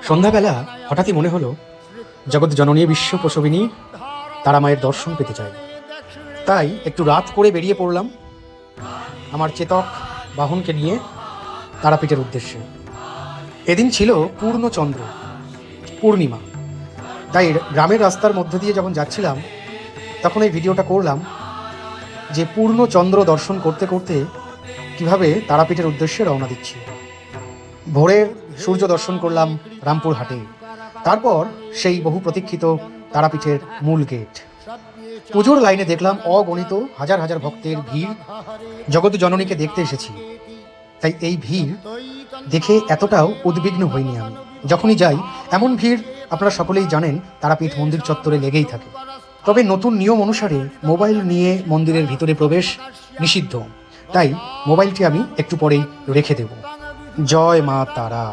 সন্ধ্যাবেলা হঠাৎই মনে হলো জগৎ জননী বিশ্ব প্রসবিনী তারা মায়ের দর্শন পেতে চাই। তাই একটু রাত করে বেরিয়ে পড়লাম আমার চেতক বাহনকে নিয়ে তারাপীঠের উদ্দেশ্যে। এদিন ছিল পূর্ণচন্দ্র পূর্ণিমা, তাই গ্রামের রাস্তার মধ্য দিয়ে যখন যাচ্ছিলাম তখন এই ভিডিওটা করলাম যে পূর্ণচন্দ্র দর্শন করতে করতে কিভাবে তারাপীঠের উদ্দেশ্যে রওনা দিচ্ছি। ভোরের সূর্য দর্শন করলাম রামপুর হাটে, তারপর সেই বহু প্রতীক্ষিত তারাপীঠের মূল গেট। পুজোর লাইনে দেখলাম অগণিত হাজার হাজার ভক্তের ভিড়। জগৎ জননীকে দেখতে এসেছি, তাই এই ভিড় দেখে এতটাও উদ্বিগ্ন হইনি আমি। যখনই যাই এমন ভিড় আপনারা সকলেই জানেন তারাপীঠ মন্দির চত্বরে লেগেই থাকে। তবে নতুন নিয়ম অনুসারে মোবাইল নিয়ে মন্দিরের ভিতরে প্রবেশ নিষিদ্ধ, তাই মোবাইলটি আমি একটু পরেই রেখে দেব। জয় মা তারা।